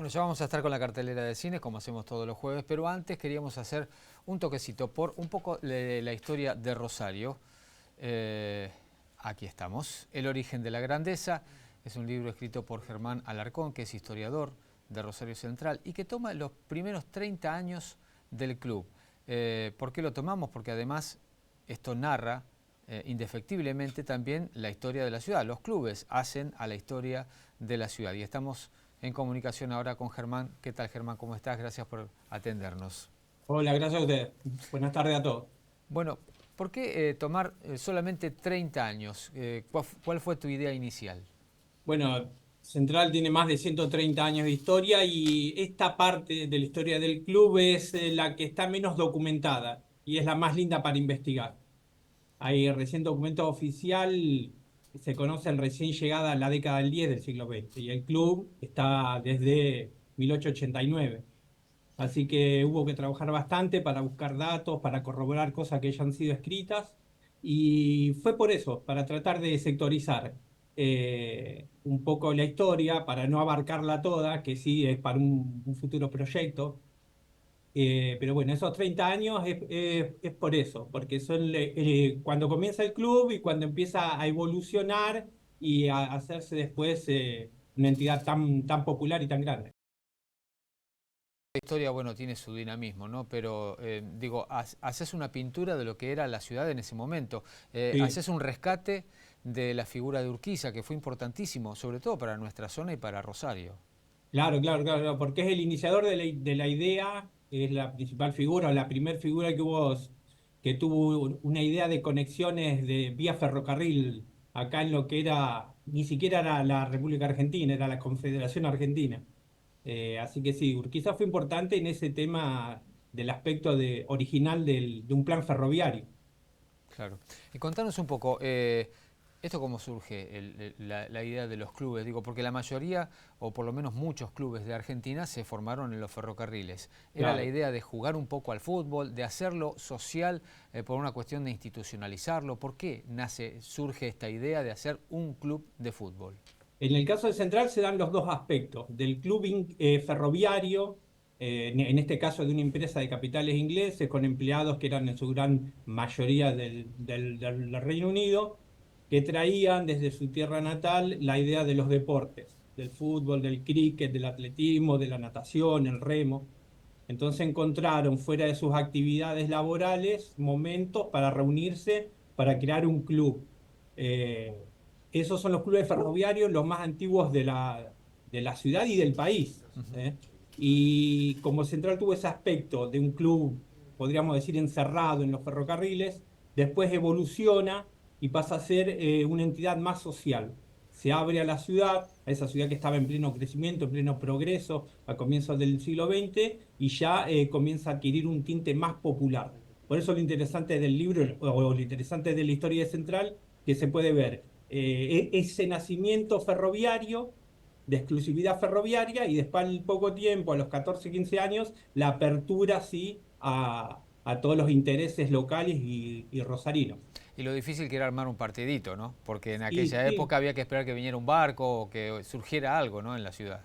Bueno, ya vamos a estar con la cartelera de cine, como hacemos todos los jueves, pero antes queríamos hacer un toquecito por un poco de la historia de Rosario. Aquí estamos. El origen de la grandeza es un libro escrito por Germán Alarcón, que es historiador de Rosario Central y que toma los primeros 30 años del club. ¿Por qué lo tomamos? Porque además esto narra indefectiblemente también la historia de la ciudad. Los clubes hacen a la historia de la ciudad y estamos en comunicación ahora con Germán. ¿Qué tal, Germán? ¿Cómo estás? Gracias por atendernos. Hola, gracias a ustedes. Buenas tardes a todos. Bueno, ¿por qué tomar solamente 30 años? ¿Cuál fue tu idea inicial? Bueno, Central tiene más de 130 años de historia y esta parte de la historia del club es la que está menos documentada y es la más linda para investigar. Hay recién documento oficial, se conocen recién llegada a la década del 10 del siglo XX y el club está desde 1889. Así que hubo que trabajar bastante para buscar datos, para corroborar cosas que ya han sido escritas. Y fue por eso, para tratar de sectorizar un poco la historia, para no abarcarla toda, que sí es para un futuro proyecto. Pero bueno, esos 30 años es por eso, porque son cuando comienza el club y cuando empieza a evolucionar y a hacerse después una entidad tan popular y tan grande. La historia, bueno, tiene su dinamismo, ¿no? Pero, digo, haces una pintura de lo que era la ciudad en ese momento. Sí. Haces un rescate de la figura de Urquiza, que fue importantísimo, sobre todo para nuestra zona y para Rosario. Claro, claro, claro, claro, porque es el iniciador de la idea, es la principal figura, o la primera figura que tuvo una idea de conexiones de vía ferrocarril acá en lo que era, ni siquiera era la República Argentina, era la Confederación Argentina. Así que sí, Urquiza fue importante en ese tema del aspecto original de un plan ferroviario. Claro. Y contanos un poco, ¿esto cómo surge la idea de los clubes? Digo, porque la mayoría, o por lo menos muchos clubes de Argentina se formaron en los ferrocarriles. Era la Claro. idea de jugar un poco al fútbol, de hacerlo social, por una cuestión de institucionalizarlo. ¿Por qué surge esta idea de hacer un club de fútbol? En el caso de Central se dan los dos aspectos, del club ferroviario, en este caso de una empresa de capitales ingleses, con empleados que eran en su gran mayoría del Reino Unido, que traían desde su tierra natal la idea de los deportes, del fútbol, del cricket, del atletismo, de la natación, el remo. Entonces encontraron fuera de sus actividades laborales momentos para reunirse, para crear un club. Eh, Esos son los clubes ferroviarios, los más antiguos de la ciudad y del país. ¿Eh? Y como Central tuvo ese aspecto de un club, podríamos decir, encerrado en los ferrocarriles, después evoluciona y pasa a ser una entidad más social. Se abre a la ciudad, a esa ciudad que estaba en pleno crecimiento, en pleno progreso a comienzos del siglo XX, y ya comienza a adquirir un tinte más popular. Por eso lo interesante del libro, o lo interesante de la historia de Central, que se puede ver ese nacimiento ferroviario, de exclusividad ferroviaria, y después al poco tiempo, a los 14 15 años, la apertura sí a todos los intereses locales y rosarinos. Y lo difícil que era armar un partidito, ¿no? Porque en Y aquella sí, época había que esperar que viniera un barco o que surgiera algo, ¿no? En la ciudad.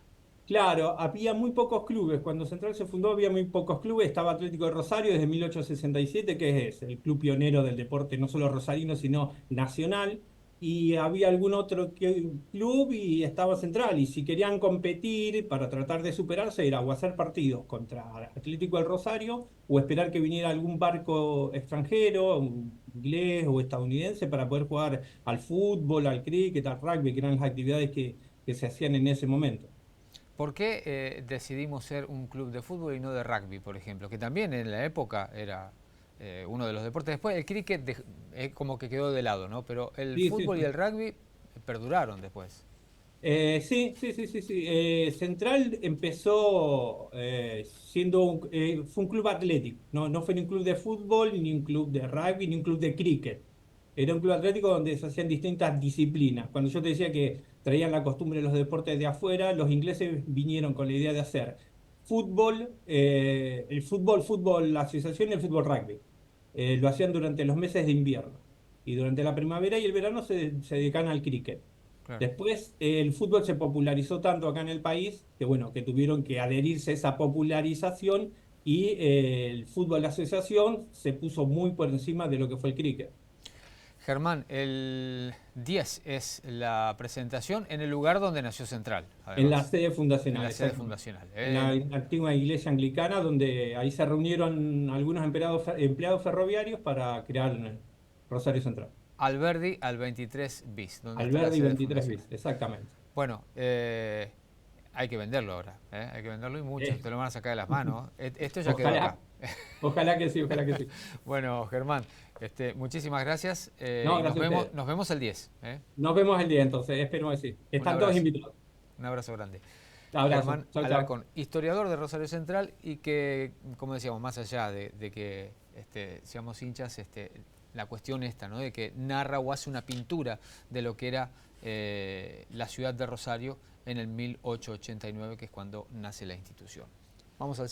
claro, había muy pocos clubes. Cuando Central se fundó había muy pocos clubes. Estaba Atlético de Rosario desde 1867, que es el club pionero del deporte, no solo rosarino, sino nacional. Y había algún otro club y estaba Central. Y si querían competir para tratar de superarse, era o hacer partidos contra Atlético del Rosario o esperar que viniera algún barco extranjero, un inglés o estadounidense, para poder jugar al fútbol, al cricket, al rugby, que eran las actividades que se hacían en ese momento. ¿Por qué decidimos ser un club de fútbol y no de rugby, por ejemplo? Que también en la época era uno de los deportes. Después el cricket como que quedó de lado, ¿no? Pero el Sí, sí, fútbol y sí. el rugby perduraron después. Sí, sí, sí, sí, sí. Central empezó siendo fue un club atlético, no fue ni un club de fútbol, ni un club de rugby, ni un club de cricket. Era un club atlético donde se hacían distintas disciplinas. Cuando yo te decía que traían la costumbre de los deportes de afuera, los ingleses vinieron con la idea de hacer fútbol, fútbol, la asociación y el fútbol rugby. Lo hacían durante los meses de invierno. Y durante la primavera y el verano se dedican al cricket. claro. Después el fútbol se popularizó tanto acá en el país que bueno, que tuvieron que adherirse a esa popularización y el fútbol de asociación se puso muy por encima de lo que fue el cricket. Germán, el 10 es la presentación en el lugar donde nació Central, En la además, sede en fundacional, la sede exactamente. fundacional. En la antigua iglesia anglicana, donde ahí se reunieron algunos empleados ferroviarios para crear Rosario Central. Alberdi al 23 bis, donde está la Alberdi sede 23 fundacional. bis, exactamente. Bueno, hay que venderlo ahora, hay que venderlo y mucho, Eh, te lo van a sacar de las manos. Esto ya quedó acá. Ojalá, ojalá que sí, ojalá que sí. Bueno, Germán, muchísimas gracias No, y gracias a ustedes. nos vemos el 10. Nos vemos el día entonces, espero decir. Un Están todos abrazo, invitados. un abrazo grande. Abrazo. Germán Chau, chau. Alarcón, historiador de Rosario Central y que, como decíamos, más allá de que seamos hinchas, la cuestión esta, ¿no? De que narra o hace una pintura de lo que era la ciudad de Rosario en el 1889, que es cuando nace la institución. Vamos al